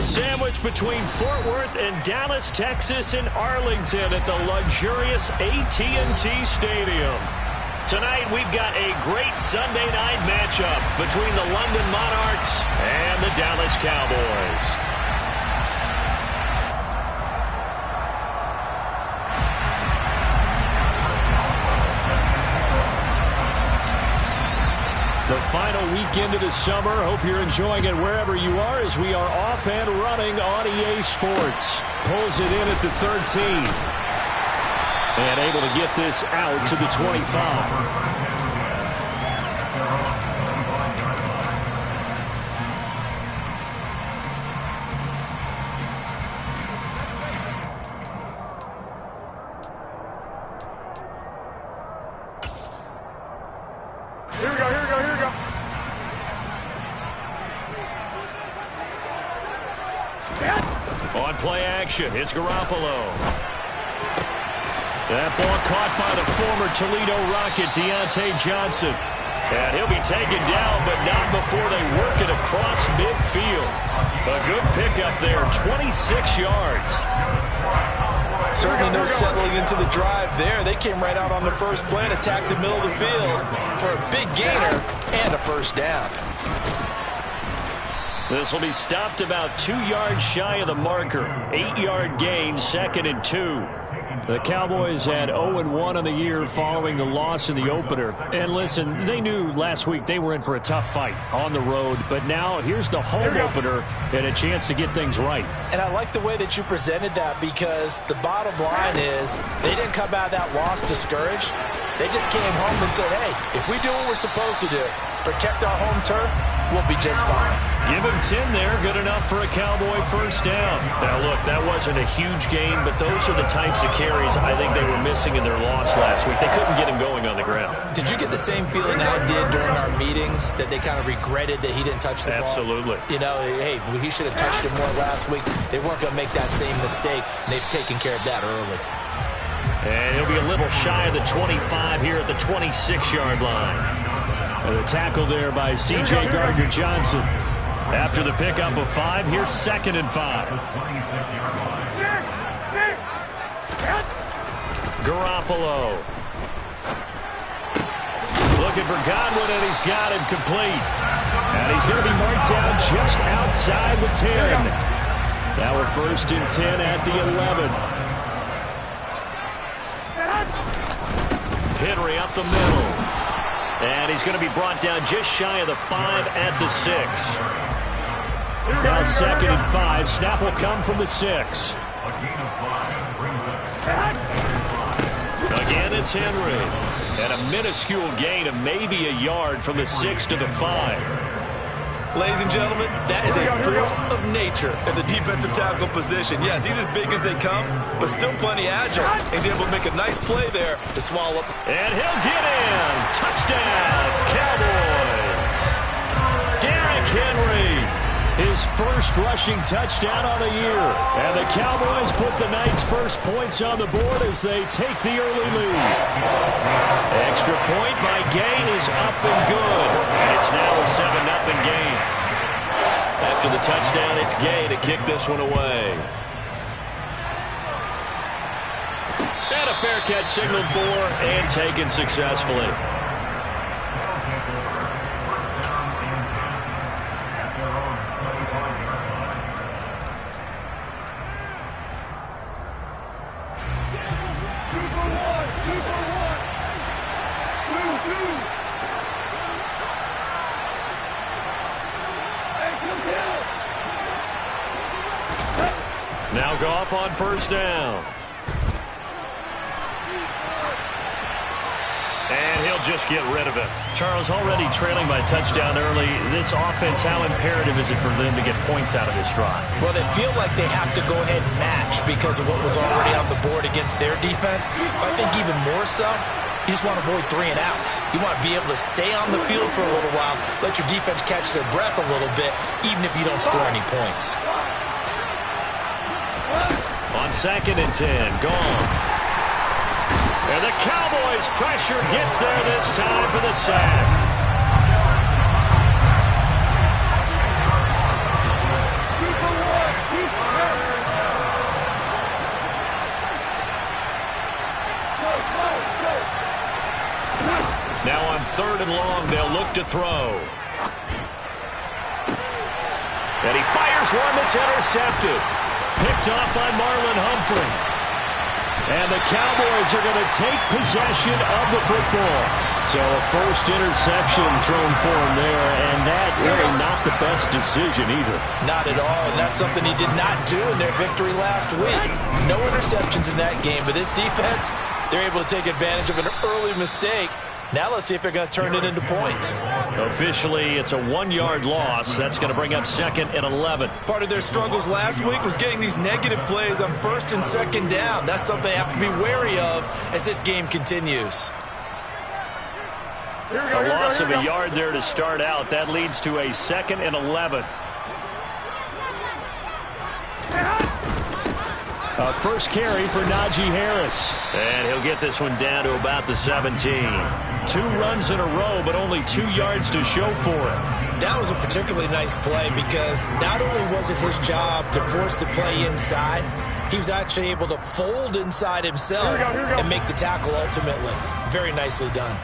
sandwiched between Fort Worth and Dallas, Texas, and Arlington at the luxurious AT&T Stadium. Tonight, we've got a great Sunday night matchup between the London Monarchs and the Dallas Cowboys. The final weekend of the summer. Hope you're enjoying it wherever you are as we are off and running on EA Sports. Pulls it in at the 13. And able to get this out to the 25. On play action, it's Garoppolo. That ball caught by the former Toledo Rocket, Deontay Johnson. And he'll be taken down, but not before they work it across midfield. A good pickup there, 26 yards. Certainly no settling into the drive there. They came right out on the first play and attacked the middle of the field for a big gainer and a first down. This will be stopped about 2 yards shy of the marker. 8-yard gain, 2nd and 2. The Cowboys had 0-1 on the year following the loss in the opener. And listen, they knew last week they were in for a tough fight on the road. But now here's the home opener and a chance to get things right. And I like the way that you presented that, because the bottom line is they didn't come out of that loss discouraged. They just came home and said, hey, if we do what we're supposed to do, protect our home turf, we'll be just fine. Give him 10 there, good enough for a Cowboy first down. Now, look, that wasn't a huge gain, but those are the types of carries I think they were missing in their loss last week. They couldn't get him going on the ground. Did you get the same feeling I did during our meetings, that they kind of regretted that he didn't touch the ball? Absolutely. You know, hey, he should have touched it more last week. They weren't going to make that same mistake, and they've taken care of that early. And he'll be a little shy of the 25 here at the 26-yard line. And the tackle there by C.J. Gardner-Johnson. After the pickup of 5, here's 2nd and 5. Garoppolo. Looking for Godwin, and he's got him complete. And he's going to be marked down just outside the 10. Now we're 1st and 10 at the 11. Henry up the middle. And he's going to be brought down just shy of the 5 at the 6. Now 2nd and 5. Snap will come from the 6. Again, it's Henry. And a minuscule gain of maybe a yard from the 6 to the 5. Ladies and gentlemen, that is a force of nature in the defensive tackle position. Yes, he's as big as they come, but still plenty agile. He's able to make a nice play there to swallow. And he'll get in. Touchdown, Cowboys. Derrick Henry, his first rushing touchdown on the year. And the Cowboys put the night's first points on the board as they take the early lead. Extra point by Gay is up and good. And it's now a 7-0 game. After the touchdown, it's Gay to kick this one away. And a fair catch signaled for and taken successfully. Now Goff on first down. And he'll just get rid of it. Charles, already trailing by a touchdown early. This offense, how imperative is it for them to get points out of this drive? Well, they feel like they have to go ahead and match because of what was already on the board against their defense. But I think even more so, you just want to avoid 3 and outs. You want to be able to stay on the field for a little while, let your defense catch their breath a little bit, even if you don't score any points. On 2nd and 10, Goff. And the Cowboys' pressure gets there this time for the sack. to throw. And he fires one that's intercepted. Picked off by Marlon Humphrey. And the Cowboys are going to take possession of the football. So a first interception thrown for him there, and that really not the best decision either. Not at all, and that's something he did not do in their victory last week. No interceptions in that game, but this defense, they're able to take advantage of an early mistake. Now let's see if they're going to turn it into points. Officially, it's a 1-yard loss. That's going to bring up 2nd and 11. Part of their struggles last week was getting these negative plays on 1st and 2nd down. That's something they have to be wary of as this game continues. A loss of a yard there to start out. That leads to a 2nd and 11. First carry for Najee Harris. And he'll get this one down to about the 17. 2 runs in a row, but only 2 yards to show for it. That was a particularly nice play because not only was it his job to force the play inside, he was actually able to fold inside himself and make the tackle ultimately. Very nicely done.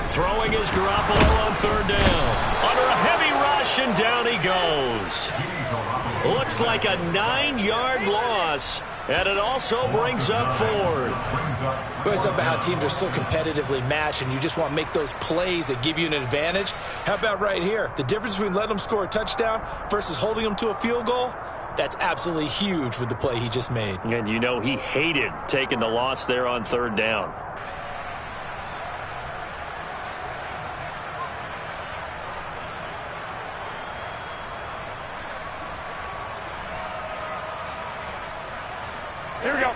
Throwing is Garoppolo on 3rd down. Under a heavy rush, and down he goes. Looks like a 9-yard loss, and it also brings up 4th. It's about how teams are so competitively matched, and you just want to make those plays that give you an advantage. How about right here? The difference between letting them score a touchdown versus holding them to a field goal, that's absolutely huge with the play he just made. And you know he hated taking the loss there on 3rd down. Here we go.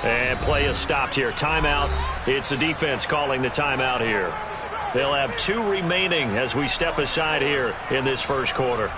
And play is stopped here. Timeout. It's the defense calling the timeout here. They'll have 2 remaining as we step aside here in this first quarter.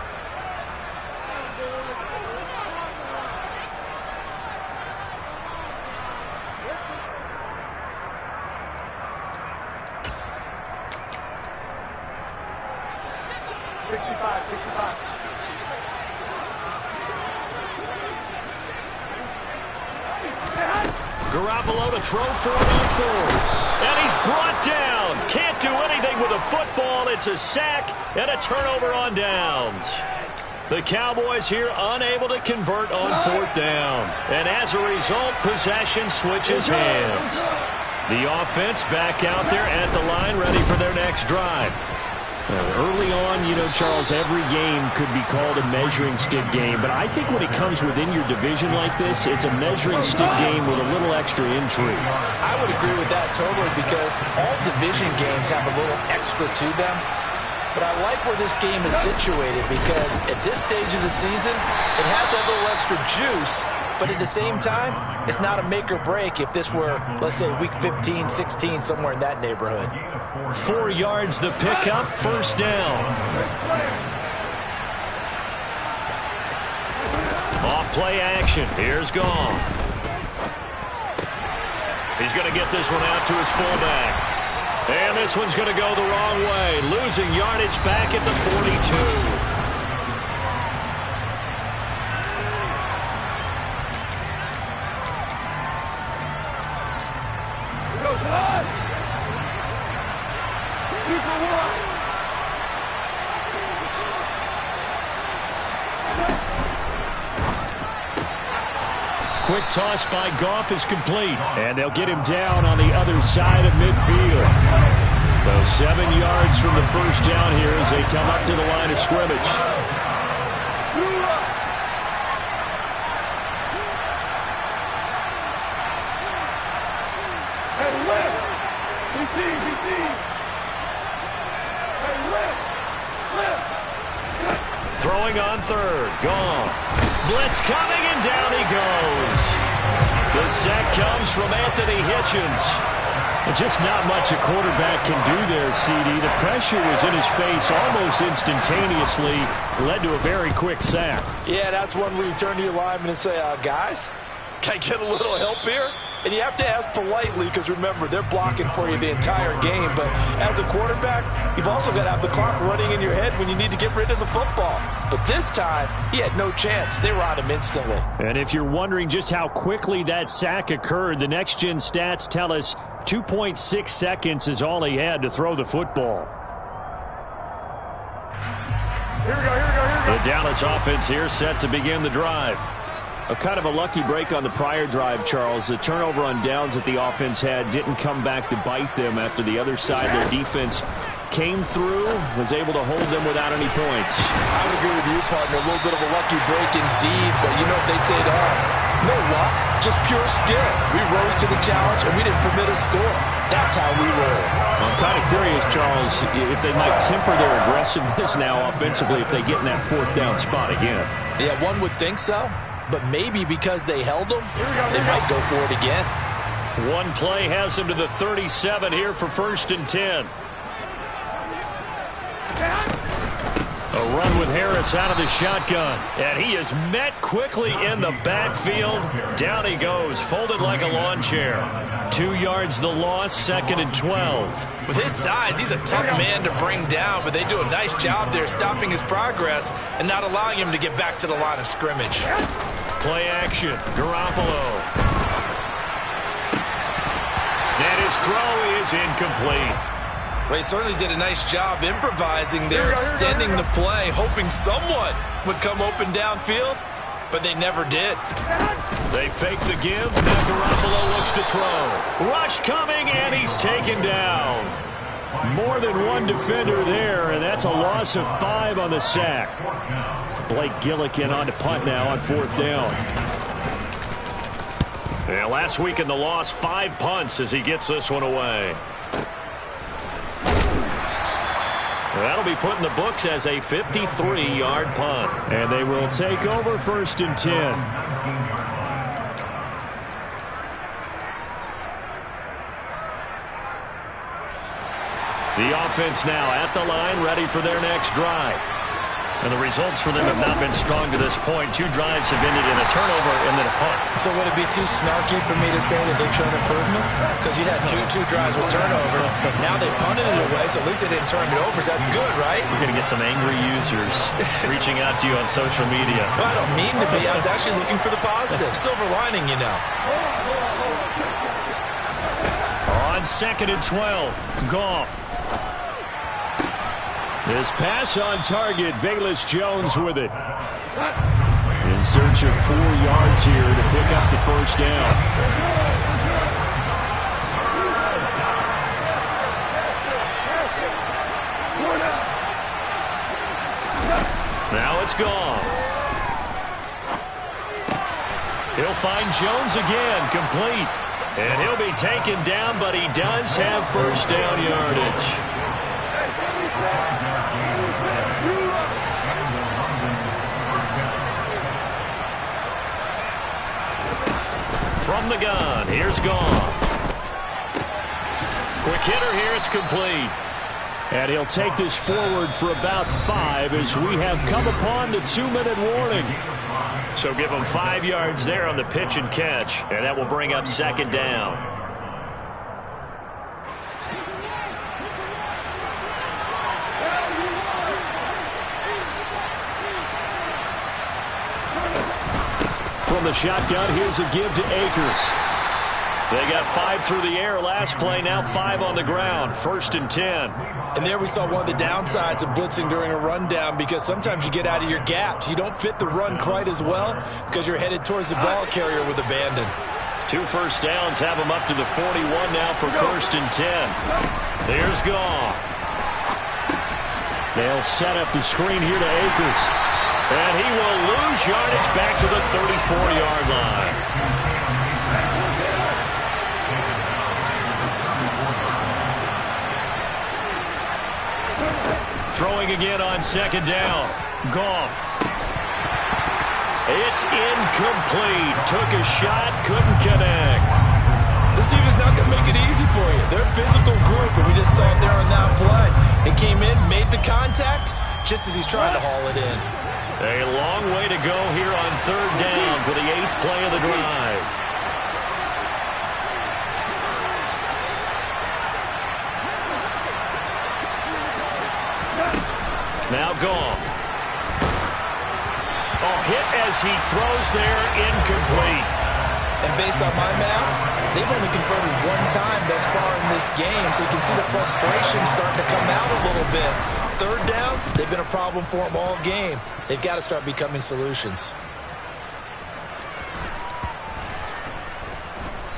Garoppolo to throw for it on 4th. And he's brought down. Can't do anything with a football. It's a sack and a turnover on downs. The Cowboys here unable to convert on 4th down. And as a result, possession switches hands. The offense back out there at the line, ready for their next drive. Early on, you know, Charles, every game could be called a measuring stick game. But I think when it comes within your division like this, it's a measuring stick game with a little extra intrigue. I would agree with that totally because all division games have a little extra to them. But I like where this game is situated because at this stage of the season, it has that little extra juice. But at the same time, it's not a make or break if this were, let's say, week 15, 16, somewhere in that neighborhood. 4 yards the pickup, 1st down. Off play action. Here's Goff. He's going to get this one out to his fullback. And this one's going to go the wrong way. Losing yardage back at the 42. Quick toss by Goff is complete. And they'll get him down on the other side of midfield. So 7 yards from the first down here as they come up to the line of scrimmage. Throwing on 3rd. Goff. Blitz coming, and down he goes. The sack comes from Anthony Hitchens. Just not much a quarterback can do there, CD. The pressure was in his face almost instantaneously. Led to a very quick sack. Yeah, that's one where you turn to your lineman and say, guys, can I get a little help here? And you have to ask politely because, remember, they're blocking for you the entire game. But as a quarterback, you've also got to have the clock running in your head when you need to get rid of the football. But this time, he had no chance. They were on him instantly. And if you're wondering just how quickly that sack occurred, the next-gen stats tell us 2.6 seconds is all he had to throw the football. Here we go. The Dallas offense here set to begin the drive. A kind of a lucky break on the prior drive, Charles. The turnover on downs that the offense had didn't come back to bite them after the other side. Their defense came through, was able to hold them without any points. I would agree with you, partner. A little bit of a lucky break indeed, but you know what they'd say to us? No luck, just pure skill. We rose to the challenge, and we didn't permit a score. That's how we roll. I'm kind of curious, Charles, if they might temper their aggressiveness now offensively if they get in that fourth down spot again. Yeah, one would think so. But maybe because they held them, they might go for it again. One play has them to the 37 here for 1st and 10. A run with Harris out of the shotgun. And he is met quickly in the backfield. Down he goes, folded like a lawn chair. 2 yards the loss, 2nd and 12. With his size, he's a tough man to bring down, but they do a nice job there stopping his progress and not allowing him to get back to the line of scrimmage. Play action, Garoppolo. And his throw is incomplete. Well, he certainly did a nice job improvising there, extending the play, hoping someone would come open downfield, but they never did. They fake the give. Now Garoppolo looks to throw. Rush coming, and he's taken down. More than one defender there, and that's a loss of 5 on the sack. Blake Gillikin on to punt now on 4th down. Yeah, last week in the loss, 5 punts as he gets this one away. That'll be put in the books as a 53-yard punt. And they will take over 1st and 10. The offense now at the line, ready for their next drive. And the results for them have not been strong to this point. 2 drives have ended in a turnover and then a punt. So would it be too snarky for me to say that they've shown improvement? Because you had two drives with turnovers. Now they punted it away, so at least they didn't turn it over. So that's good, right? We're going to get some angry users reaching out to you on social media. Well, I don't mean to be. I was actually looking for the positive. Silver lining, you know. On 2nd and 12, Goff. His pass on target, Velus Jones with it. In search of 4 yards here to pick up the 1st down. Now it's gone. He'll find Jones again, complete. And he'll be taken down, but he does have 1st down yardage. From the gun, here's Goff. Quick hitter here, it's complete. And he'll take this forward for about 5 as we have come upon the 2-minute warning. So give him 5 yards there on the pitch and catch, and that will bring up 2nd down. From the shotgun, here's a give to Akers. They got 5 through the air last play, now 5 on the ground. 1st and 10. And there we saw one of the downsides of blitzing during a rundown, because sometimes you get out of your gaps. You don't fit the run quite as well because you're headed towards the ball carrier with abandon. 2 first downs have him up to the 41 now for 1st and 10. There's Goff. They'll set up the screen here to Akers. And he will lose yardage back to the 34-yard line. Throwing again on 2nd down. Goff. It's incomplete. Took a shot, couldn't connect. This team is not going to make it easy for you. They're a physical group, and we just saw it there on that play. It came in, made the contact, just as he's trying to haul it in. A long way to go here on 3rd down for the 8th play of the drive. Now gone. Oh, hit as he throws there, incomplete. And based on my math, they've only converted one time thus far in this game, so you can see the frustration starting to come out a little bit. Third downs, they've been a problem for them all game. They've got to start becoming solutions.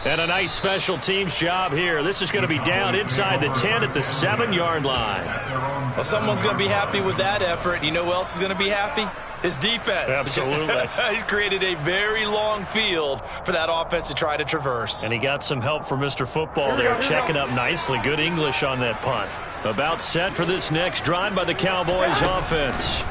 And a nice special teams job here. This is going to be down inside the 10 at the 7-yard line. Well, someone's going to be happy with that effort. You know who else is going to be happy? His defense. Absolutely. He's created a very long field for that offense to try to traverse. And he got some help from Mr. Football there, checking up nicely. Good English on that punt. About set for this next drive by the Cowboys offense.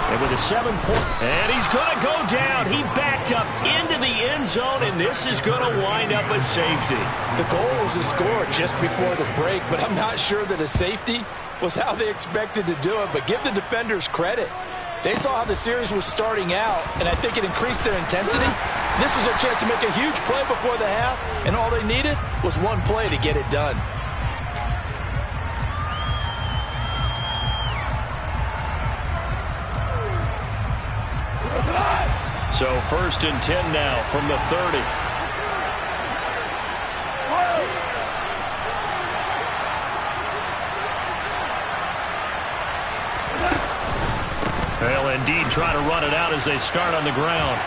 And with a 7-point, and he's going to go down. He backed up into the end zone, and this is going to wind up a safety. The goal was to score just before the break, but I'm not sure that a safety was how they expected to do it. But give the defenders credit. They saw how the series was starting out, and I think it increased their intensity. This was their chance to make a huge play before the half, and all they needed was one play to get it done. So 1st and 10 now from the 30. They'll indeed try to run it out as they start on the ground.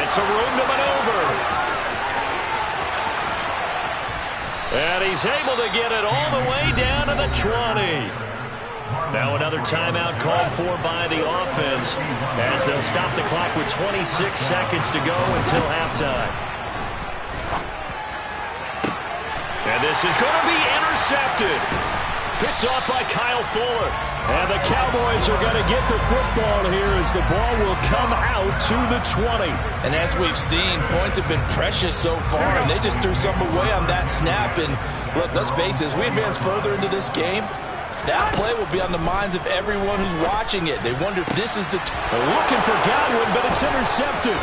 It's a room to maneuver. And he's able to get it all the way down to the 20. Now another timeout called for by the offense as they'll stop the clock with 26 seconds to go until halftime. And this is going to be intercepted. Picked off by Kyle Fuller. And the Cowboys are going to get the football here as the ball will come out to the 20. And as we've seen, points have been precious so far, and they just threw some away on that snap. And look, let's face it, as we advance further into this game, that play will be on the minds of everyone who's watching it. They wonder if this is the... Looking for Godwin, but it's intercepted.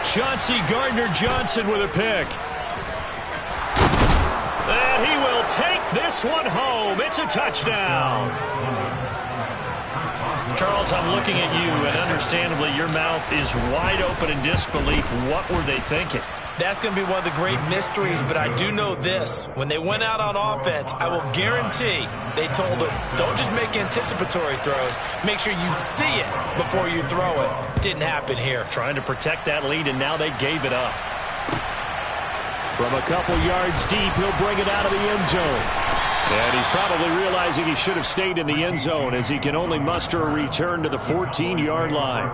Chauncey Gardner-Johnson with a pick. And he will take this one home. It's a touchdown. Charles, I'm looking at you, and understandably, your mouth is wide open in disbelief. What were they thinking? That's going to be one of the great mysteries, but I do know this. When they went out on offense, I will guarantee they told them, don't just make anticipatory throws. Make sure you see it before you throw it. Didn't happen here. Trying to protect that lead, and now they gave it up. From a couple yards deep, he'll bring it out of the end zone. And he's probably realizing he should have stayed in the end zone as he can only muster a return to the 14-yard line.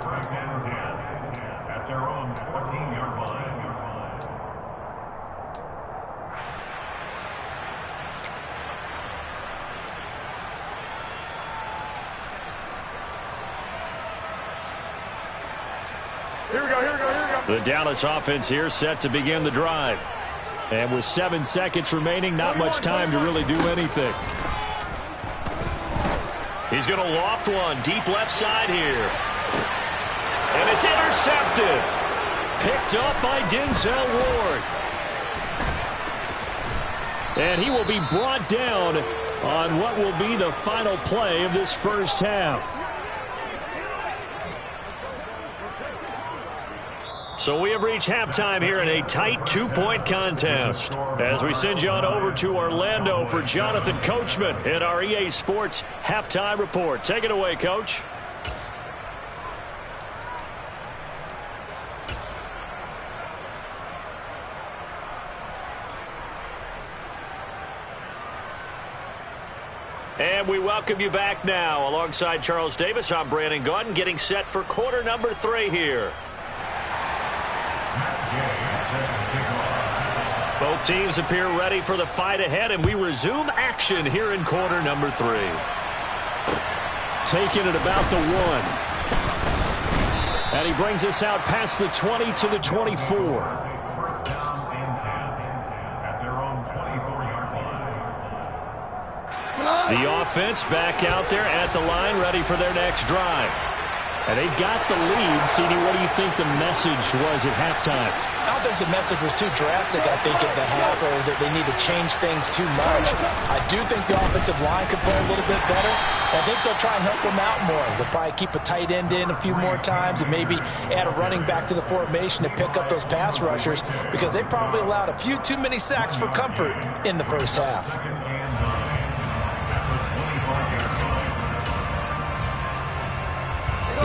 Here we go. The Dallas offense here set to begin the drive. And with 7 seconds remaining, not much time to really do anything. He's going to loft one deep left side here. And it's intercepted. Picked up by Denzel Ward. And he will be brought down on what will be the final play of this first half. So we have reached halftime here in a tight 2-point contest. As we send you on over to Orlando for Jonathan Coachman in our EA Sports Halftime Report. Take it away, Coach. And we welcome you back now. Alongside Charles Davis, I'm Brandon Gaudin, getting set for quarter number 3 here. Both teams appear ready for the fight ahead, and we resume action here in quarter number 3. Taking it about the 1. And he brings us out past the 20 to the 24. The offense back out there at the line, ready for their next drive. And they've got the lead. CD, what do you think the message was at halftime? I don't think the message was too drastic, I think, at the half, or that they need to change things too much. I do think the offensive line could play a little bit better. I think they'll try and help them out more. They'll probably keep a tight end in a few more times and maybe add a running back to the formation to pick up those pass rushers, because they probably allowed a few too many sacks for comfort in the first half.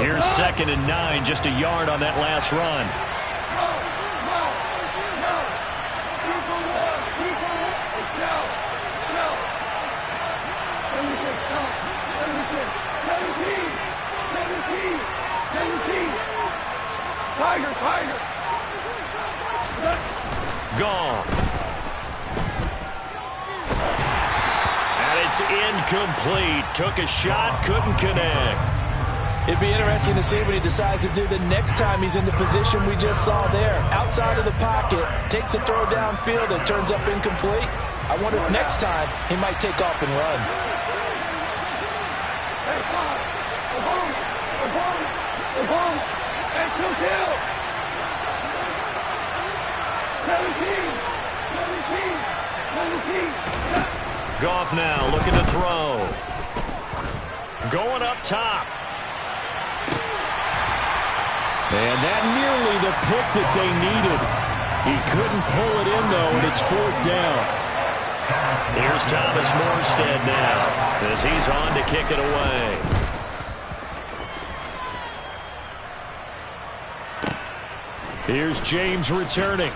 Here's 2nd and 9, just a yard on that last run. Gone. And it's incomplete. Took a shot, couldn't connect. It'd be interesting to see what he decides to do the next time he's in the position we just saw there. Outside of the pocket, takes a throw downfield and turns up incomplete. I wonder if next time he might take off and run. Goff now looking to throw. Going up top. And that nearly the pick that they needed. He couldn't pull it in, though, and it's 4th down. Here's Thomas Morstead now as he's on to kick it away. Here's James returning.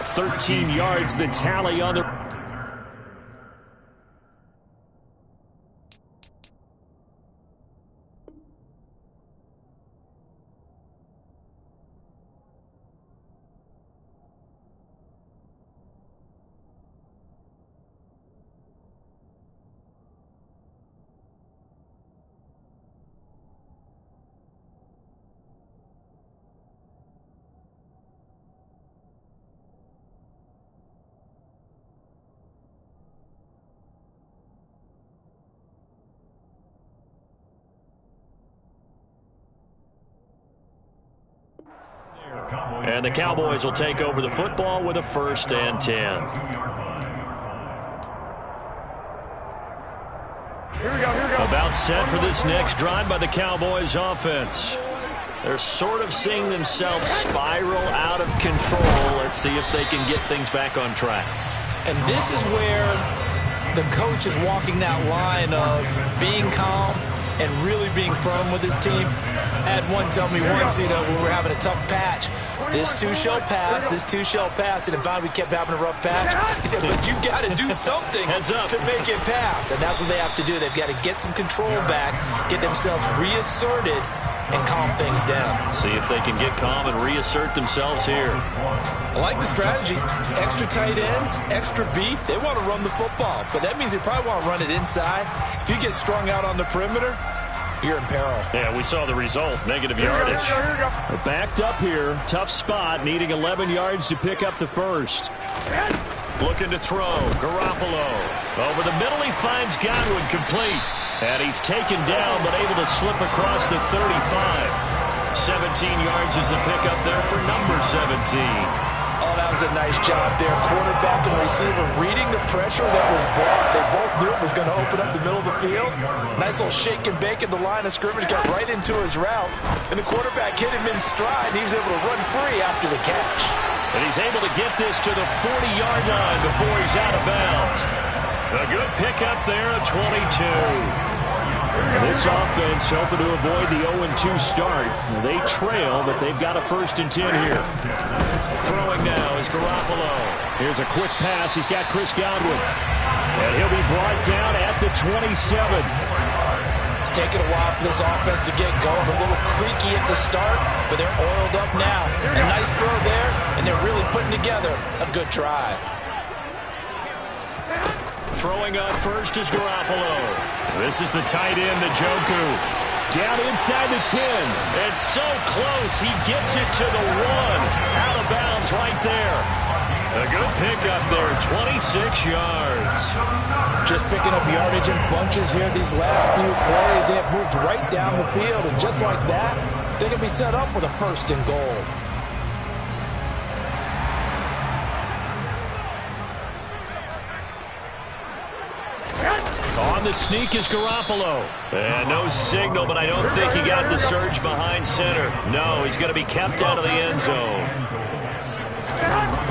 13 yards, the tally on the... And the Cowboys will take over the football with a 1st and 10. Here we go. About set for this next drive by the Cowboys offense. They're sort of seeing themselves spiral out of control. Let's see if they can get things back on track. And this is where the coach is walking that line of being calm and really being firm with his team. I had one tell me once, when we were having a tough patch, this too shall pass, this too shall pass. And finally we kept having a rough patch. He said, but you got to do something to make it pass. And that's what they have to do. They've got to get some control back, get themselves reasserted, and calm things down. See if they can get calm and reassert themselves here. I like the strategy. Extra tight ends, extra beef. They want to run the football, but that means they probably want to run it inside. If you get strung out on the perimeter, you're in peril. Yeah, we saw the result. Negative yardage. They're backed up here. Tough spot. Needing 11 yards to pick up the first. Looking to throw. Garoppolo. Over the middle, he finds Godwin complete. And he's taken down, but able to slip across the 35. 17 yards is the pickup there for number 17. Oh, that was a nice job there. Quarterback and receiver reading the pressure that was brought. They both knew it was going to open up the middle of the field. Nice little shake and bake at the line of scrimmage. Got right into his route. And the quarterback hit him in stride. And he was able to run free after the catch. And he's able to get this to the 40-yard line before he's out of bounds. A good pickup there, a 22. This offense hoping to avoid the 0-2 start. They trail, but they've got a 1st and 10 here. Throwing now is Garoppolo. Here's a quick pass. He's got Chris Godwin. And he'll be brought down at the 27. It's taken a while for this offense to get going. A little creaky at the start, but they're oiled up now. A nice throw there, and they're really putting together a good drive. Throwing on first is Garoppolo. This is the tight end, Njoku. Down inside the 10. It's so close. He gets it to the 1. Out of bounds right there. A good pickup there, 26 yards. Just picking up yardage in bunches here these last few plays. They have moved right down the field, and just like that, they can be set up with a 1st and goal. On the sneak is Garoppolo. And no signal, but I don't think he got the surge behind center. No, he's going to be kept out of the end zone.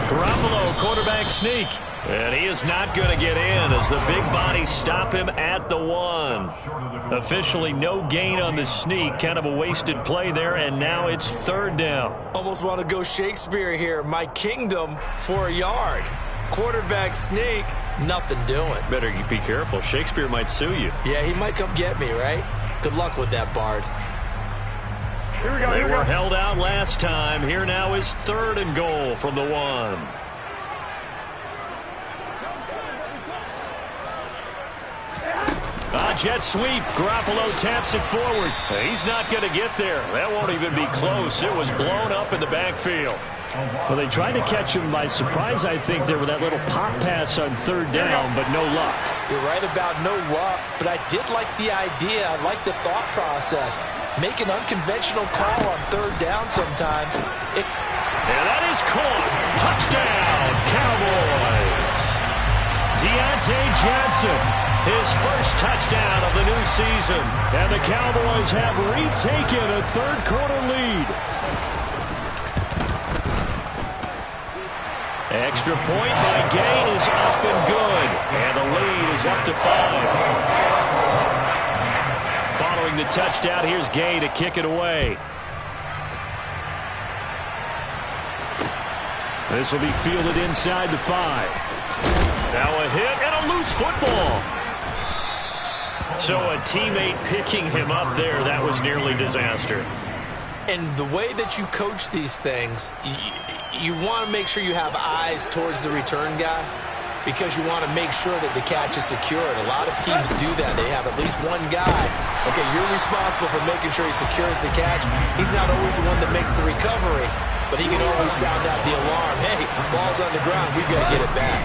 Garoppolo, quarterback sneak. And he is not going to get in as the big bodies stop him at the 1. Officially no gain on the sneak. Kind of a wasted play there, and now it's 3rd down. Almost want to go Shakespeare here. My kingdom for a yard. Quarterback sneak, nothing doing. Better be careful. Shakespeare might sue you. Yeah, he might come get me, right? Good luck with that, Bard. Here we go. They were held out last time. Here now is 3rd and goal from the 1. Jet sweep. Garoppolo taps it forward. He's not going to get there. That won't even be close. It was blown up in the backfield. Well, they tried to catch him by surprise, I think, there with that little pop pass on 3rd down, but no luck. You're right about no luck, but I did like the idea. I like the thought process. Make an unconventional call on 3rd down sometimes. And that is caught. Touchdown, Cowboys. Deontay Johnson, his first touchdown of the new season. And the Cowboys have retaken a 3rd quarter lead. Extra point by Gain is up and good. And the lead is up to 5. Following the touchdown, here's Gain to kick it away. This will be fielded inside the 5. Now a hit and a loose football. So a teammate picking him up there, that was nearly disaster. And the way that you coach these things, you want to make sure you have eyes towards the return guy because you want to make sure that the catch is secured. A lot of teams do that. They have at least one guy. Okay, you're responsible for making sure he secures the catch. He's not always the one that makes the recovery, but he can always sound out the alarm. Hey, ball's on the ground. We got to get it back.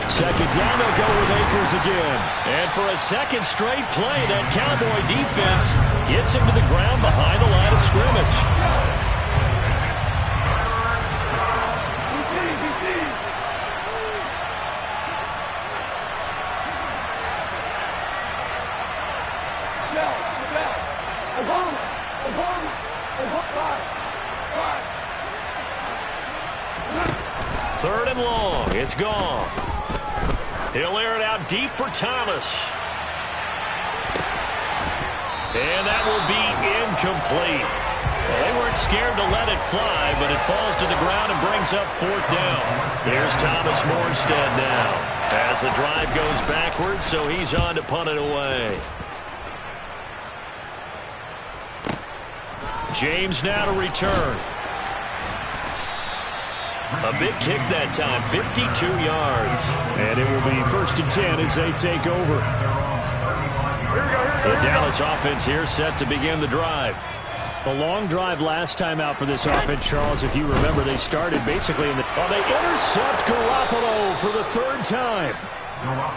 2nd down, they'll go with Akers again. And for a 2nd straight play, that Cowboy defense gets him to the ground behind the line of scrimmage. Third and long. It's gone. He'll air it out deep for Thomas. And that will be incomplete. Well, they weren't scared to let it fly, but it falls to the ground and brings up 4th down. Here's Thomas Morstead now as the drive goes backwards, so he's on to punt it away. James now to return. A big kick that time, 52 yards. And it will be 1st and 10 as they take over. The Dallas offense here set to begin the drive. A long drive last time out for this offense, Charles. If you remember, they started basically in the... Well, they intercept Garoppolo for the 3rd time.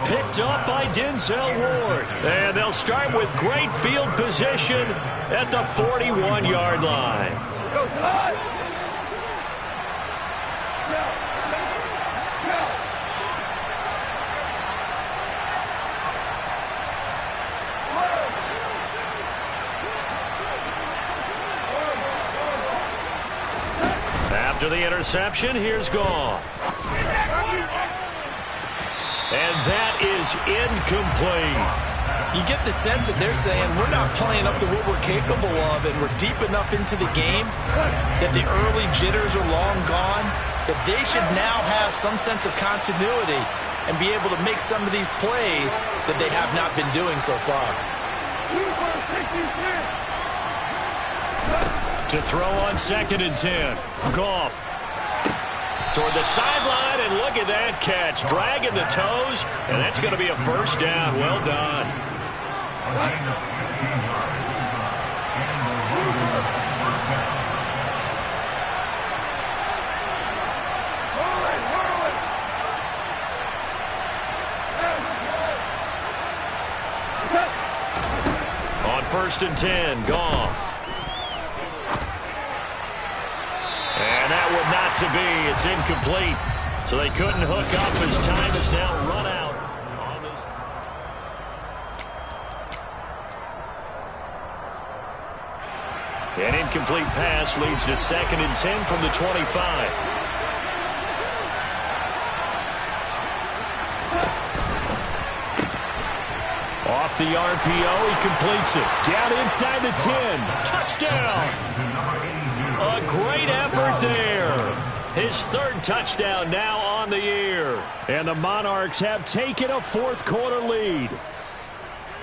Picked up by Denzel Ward. And they'll start with great field position at the 41-yard line. After the interception, here's Goff. And that is incomplete. You get the sense that they're saying we're not playing up to what we're capable of, and we're deep enough into the game that the early jitters are long gone, that they should now have some sense of continuity and be able to make some of these plays that they have not been doing so far. To throw on 2nd and 10. Goff toward the sideline, and look at that catch. Dragging the toes, and that's going to be a 1st down. Well done. 1st and 10. Goff. And that would not to be. It's incomplete. So they couldn't hook up as time is now run out. On this. An incomplete pass leads to 2nd and 10 from the 25. Off the RPO, he completes it. Down inside the 10. Touchdown! A great effort there. His 3rd touchdown now on the year. And the Monarchs have taken a 4th quarter lead.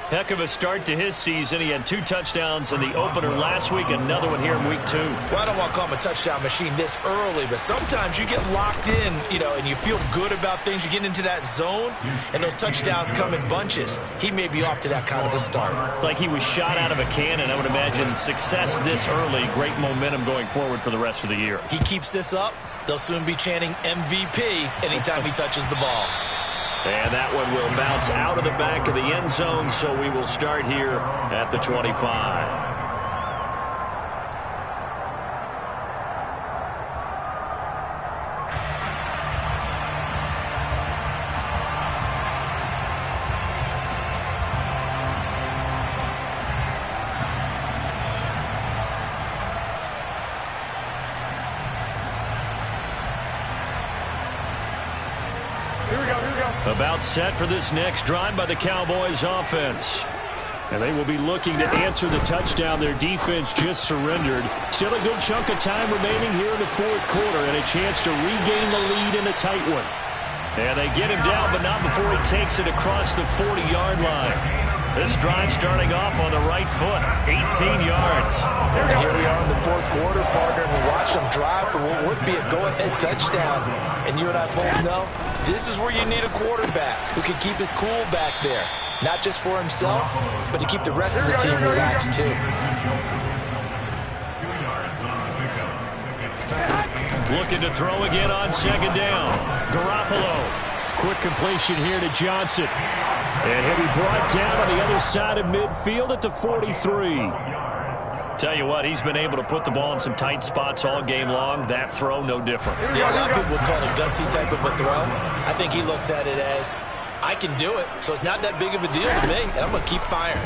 Heck of a start to his season. He had 2 touchdowns in the opener last week, another one here in week 2. Well, I don't want to call him a touchdown machine this early, but sometimes you get locked in, and you feel good about things. You get into that zone, and those touchdowns come in bunches. He may be off to that kind of a start. It's like he was shot out of a cannon. I would imagine success this early, great momentum going forward for the rest of the year. He keeps this up, they'll soon be chanting MVP anytime he touches the ball. And that one will bounce out of the back of the end zone, so we will start here at the 25. About set for this next drive by the Cowboys offense. And they will be looking to answer the touchdown their defense just surrendered. Still a good chunk of time remaining here in the 4th quarter and a chance to regain the lead in a tight one. And they get him down, but not before he takes it across the 40-yard line. This drive starting off on the right foot, 18 yards. And here we are in the 4th quarter, partner, and we watch them drive for what would be a go-ahead touchdown. And you and I both know this is where you need a quarterback who can keep his cool back there. Not just for himself, but to keep the rest of the team relaxed, too. Looking to throw again on 2nd down. Garoppolo. Quick completion here to Johnson. And he'll be brought down on the other side of midfield at the 43. Tell you what, he's been able to put the ball in some tight spots all game long. That throw, no different. Yeah, a lot of people would call it a gutsy type of a throw. I think he looks at it as, I can do it, so it's not that big of a deal to me, and I'm going to keep firing.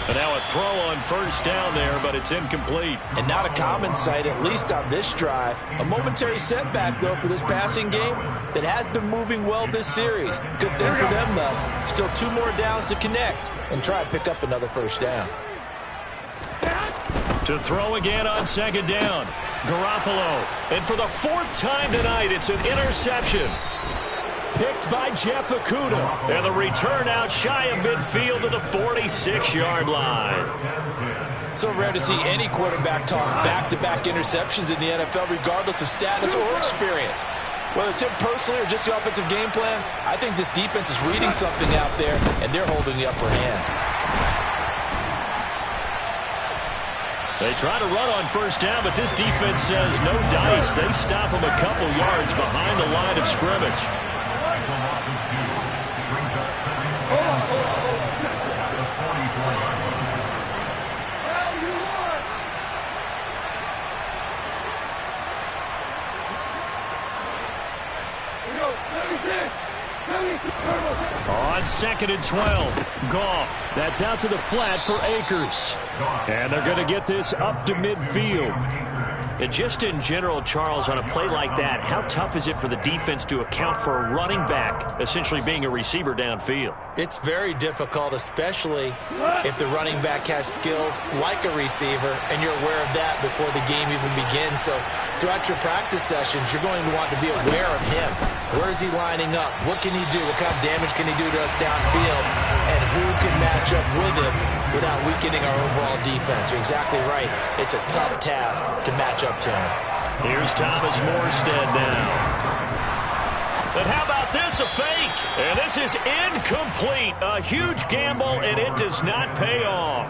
And now a throw on 1st down there, but it's incomplete. And not a common sight, at least on this drive. A momentary setback, though, for this passing game that has been moving well this series. Good thing for them, though. Still 2 more downs to connect and try to pick up another 1st down. To throw again on 2nd down. Garoppolo. And for the 4th time tonight, it's an interception. Picked by Jeff Okudah. And the return out shy of midfield to the 46-yard line. So rare to see any quarterback toss back-to-back interceptions in the NFL, regardless of status or experience. Whether it's him personally or just the offensive game plan, I think this defense is reading something out there, and they're holding the upper hand. They try to run on 1st down, but this defense says no dice. They stop him a couple yards behind the line of scrimmage. On 2nd and 12, Goff. That's out to the flat for Akers. And they're going to get this up to midfield. And just in general, Charles, on a play like that, how tough is it for the defense to account for a running back essentially being a receiver downfield? It's very difficult, especially if the running back has skills like a receiver, and you're aware of that before the game even begins. So throughout your practice sessions, you're going to want to be aware of him. Where is he lining up? What can he do? What kind of damage can he do to us downfield? And who can match up with him without weakening our overall defense? You're exactly right. It's a tough task to match up to him. Here's Thomas Morstead now. But how about this, a fake? And this is incomplete. A huge gamble, and it does not pay off.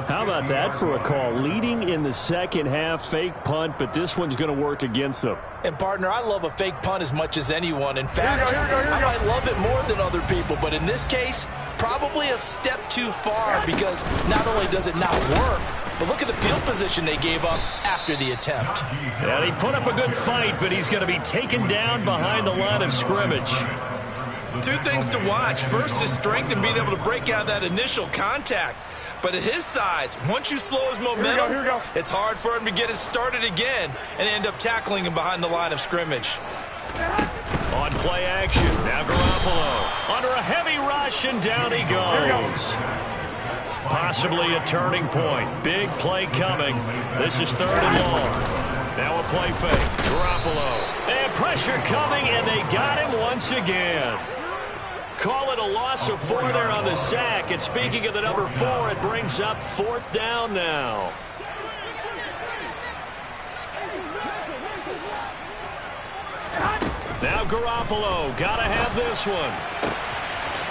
How about that for a call? Leading in the 2nd half, fake punt, but this one's going to work against them. And, partner, I love a fake punt as much as anyone. In fact, I might love it more than other people. But in this case, probably a step too far because not only does it not work, but look at the field position they gave up after the attempt. Yeah, he put up a good fight, but he's going to be taken down behind the line of scrimmage. Two things to watch. First, his strength and being able to break out that initial contact. But at his size, once you slow his momentum, it's hard for him to get it started again and end up tackling him behind the line of scrimmage. On play action, now Garoppolo under a heavy rush, and down he goes. Possibly a turning point. Big play coming. This is 3rd and long. Now a play fake. Garoppolo. And pressure coming, and they got him once again. Call it a loss of 4 there on the sack. And speaking of the number 4, it brings up 4th down now. Now Garoppolo, gotta have this one.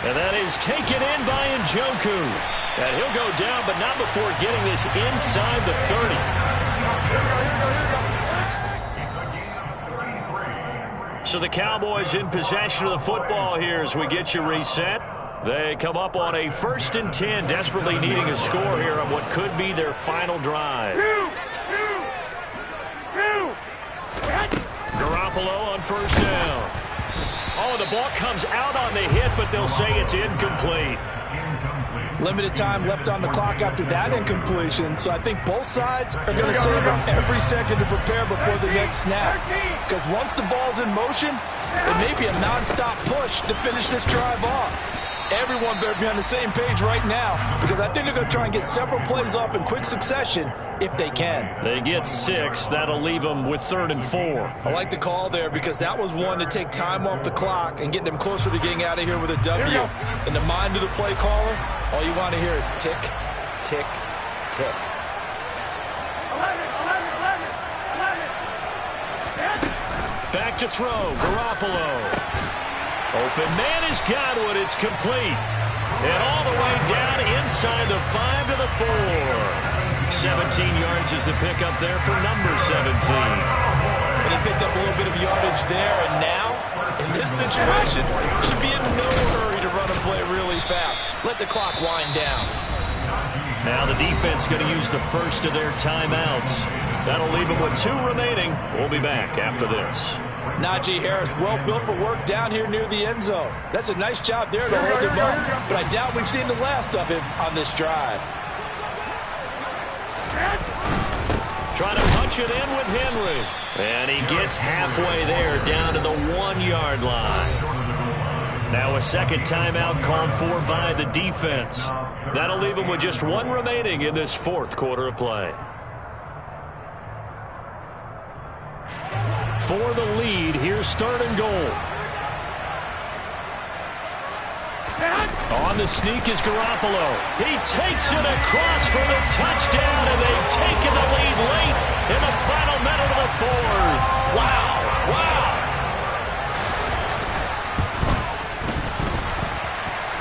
And that is taken in by Njoku. And he'll go down, but not before getting this inside the 30. So the Cowboys in possession of the football here as we get you reset. They come up on a 1st and 10, desperately needing a score here on what could be their final drive. Garoppolo on 1st down. Oh, the ball comes out on the hit, but they'll say it's incomplete. Limited time left on the clock after that incompletion, so I think both sides are going to save up every second to prepare before the next snap. Because once the ball's in motion, it may be a nonstop push to finish this drive off. Everyone better be on the same page right now, because I think they're going to try and get several plays off in quick succession if they can. They get 6. That'll leave them with 3rd and 4. I like the call there because that was one to take time off the clock and get them closer to getting out of here with a W. In the mind of the play caller, all you want to hear is tick, tick, tick. Back to throw, Garoppolo. Open man is Godwin. It's complete. And all the way down inside the 5 to the 4. 17 yards is the pickup there for number 17. And he picked up a little bit of yardage there. And now, in this situation, should be in no hurry to run a play really fast. Let the clock wind down. Now the defense going to use the first of their timeouts. That'll leave them with 2 remaining. We'll be back after this. Najee Harris, well built for work down here near the end zone. That's a nice job there to hold him up, but I doubt we've seen the last of him on this drive. Trying to punch it in with Henry. And he gets halfway there, down to the 1-yard line. Now a second timeout called for by the defense. That'll leave him with just 1 remaining in this 4th quarter of play. For the lead, here's 3rd and goal. On the sneak is Garoppolo. He takes it across for the touchdown, and they've taken the lead late in the final minute of the 4th. Wow, wow.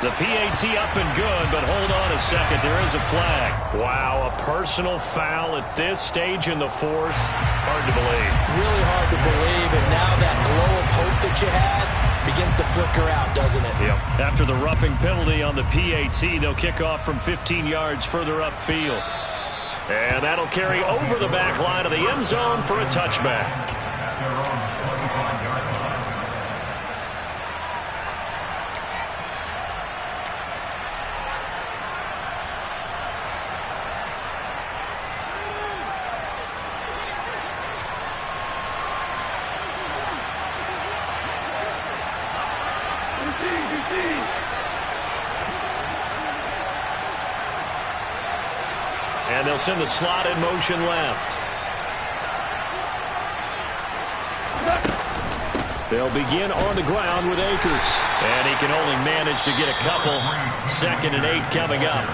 The PAT up and good, but hold on a second. There is a flag. Wow, a personal foul at this stage in the 4th. Hard to believe. Really hard to believe, and now that glow of hope that you had begins to flicker out, doesn't it? Yep. After the roughing penalty on the PAT, they'll kick off from 15 yards further upfield. And that'll carry over the back line of the end zone for a touchback. And they'll send the slot in motion left. They'll begin on the ground with Akers. And he can only manage to get a couple. 2nd and 8 coming up.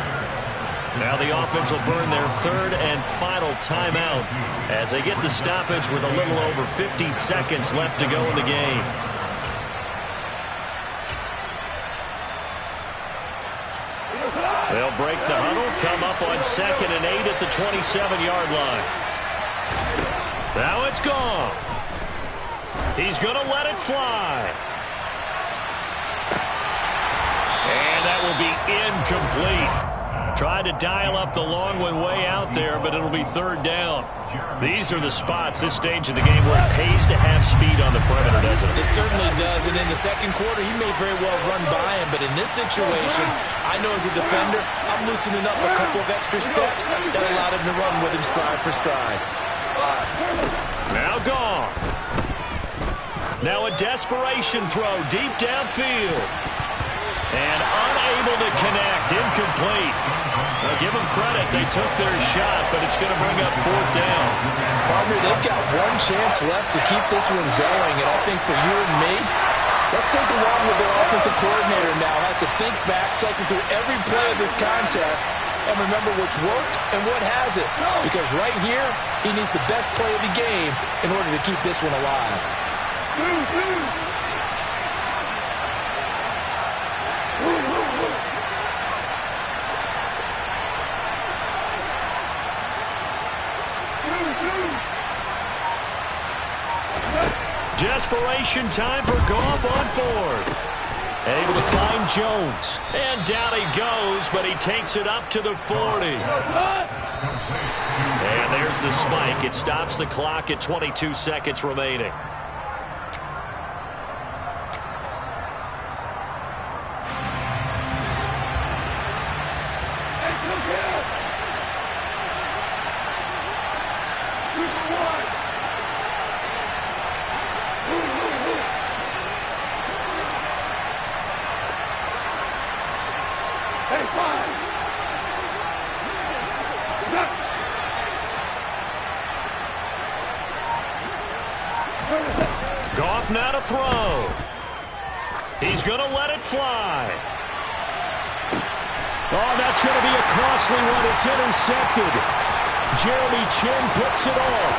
Now the offense will burn their 3rd and final timeout as they get the stoppage with a little over 50 seconds left to go in the game. They'll break the huddle, come up on 2nd and 8 at the 27-yard line. Now it's Goff. He's going to let it fly. And that will be incomplete. Tried to dial up the long one way out there, but it'll be third down. These are the spots, this stage of the game, where it pays to have speed on the perimeter, doesn't it? It certainly does, and in the second quarter, he may very well run by him, but in this situation, I know as a defender, I'm loosening up a couple of extra steps that allowed him to run with him stride for stride. Now gone. Now a desperation throw deep downfield. And unable to connect, incomplete. Well, give them credit, they took their shot, but it's going to bring up fourth down. Partner, they've got one chance left to keep this one going, and I think for you and me, let's think along with their offensive coordinator now. Has to think back, cycle through every play of this contest, and remember what's worked and what hasn't. Because right here, he needs the best play of the game in order to keep this one alive. Desperation time for Goff on fourth. Able to find Jones. And down he goes, but he takes it up to the 40. And there's the spike. It stops the clock at 22 seconds remaining. Goff now to throw. He's going to let it fly. Oh, that's going to be a costly one. It's intercepted. Jeremy Chin picks it off.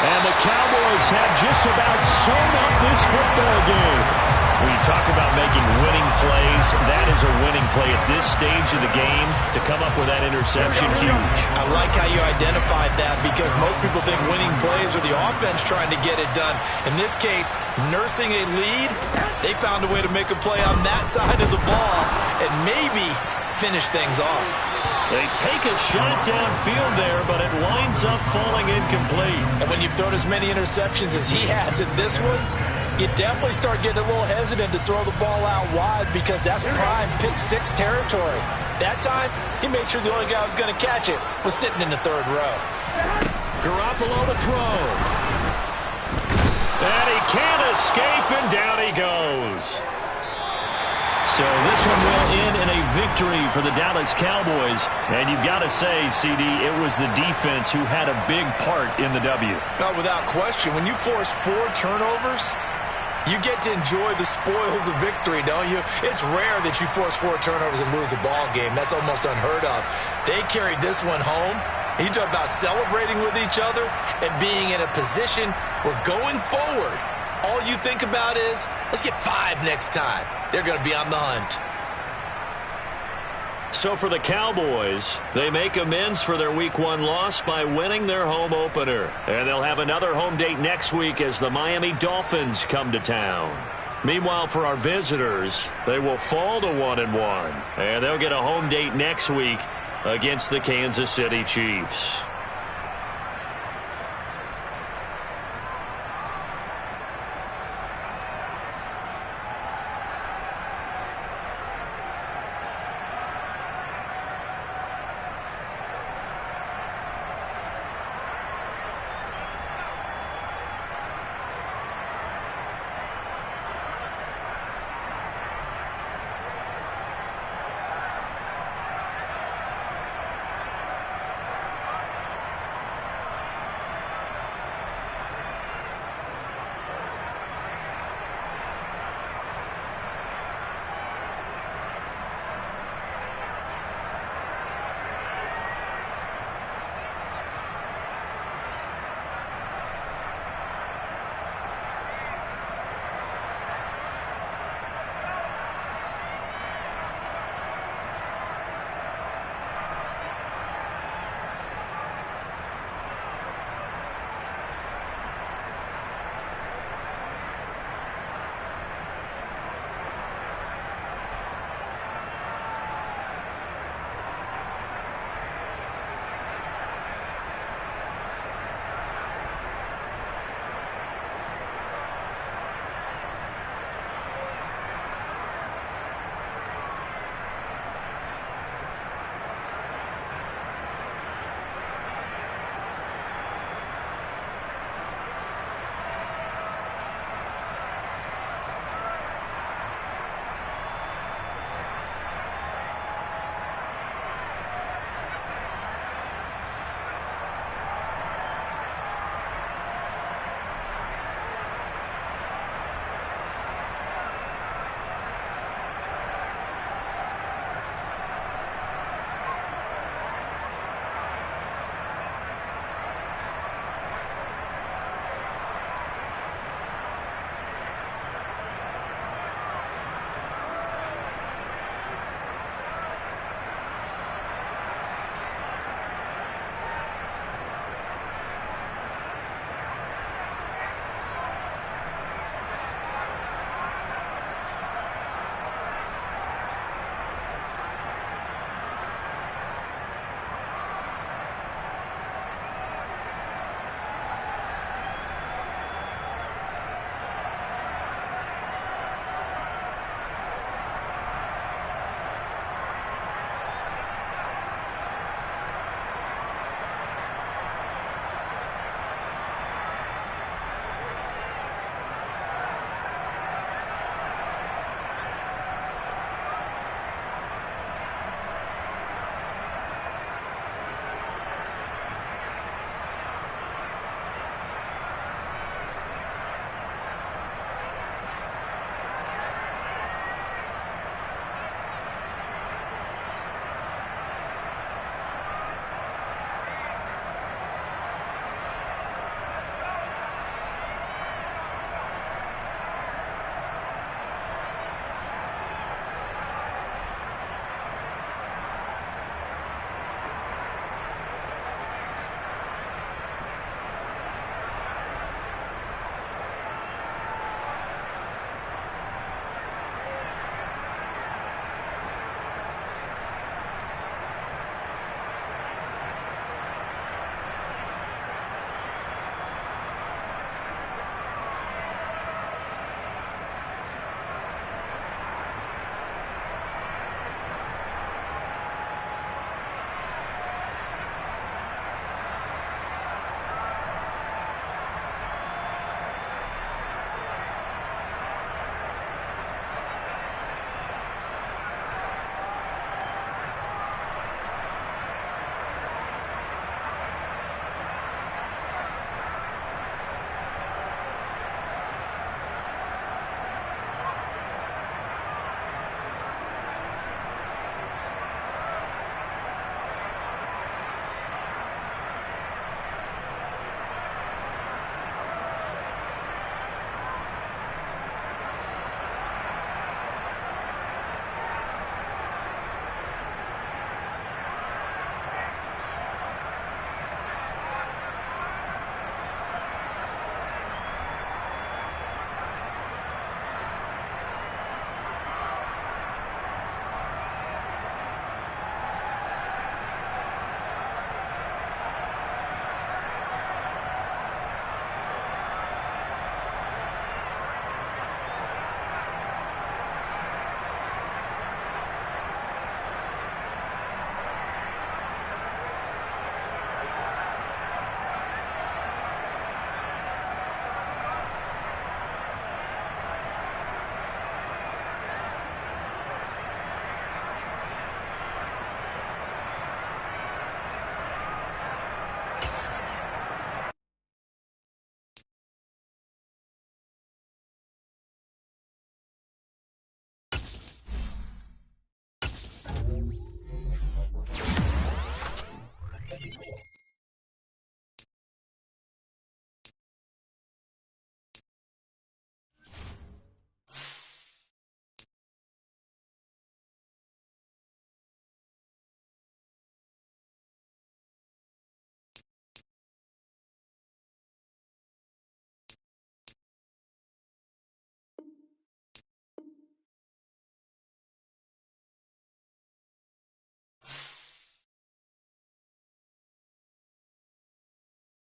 And the Cowboys have just about sewn up this football game. When you talk about making winning plays, that is a winning play at this stage of the game. To come up with that interception, huge. I like how you identified that because most people think winning plays are the offense trying to get it done. In this case, nursing a lead, they found a way to make a play on that side of the ball and maybe finish things off. They take a shot downfield there, but it winds up falling incomplete. And when you've thrown as many interceptions as he has in this one, you definitely start getting a little hesitant to throw the ball out wide because that's prime pick-6 territory. That time, he made sure the only guy who was going to catch it was sitting in the third row. Garoppolo to throw. And he can't escape, and down he goes. So this one will end in a victory for the Dallas Cowboys. And you've got to say, CD, it was the defense who had a big part in the W. Not without question. When you force 4 turnovers, you get to enjoy the spoils of victory, don't you? It's rare that you force 4 turnovers and lose a ball game. That's almost unheard of. They carried this one home. You talk about celebrating with each other and being in a position where going forward, all you think about is, let's get 5 next time. They're going to be on the hunt. So for the Cowboys, they make amends for their Week 1 loss by winning their home opener. And they'll have another home date next week as the Miami Dolphins come to town. Meanwhile, for our visitors, they will fall to 1-1. And they'll get a home date next week against the Kansas City Chiefs.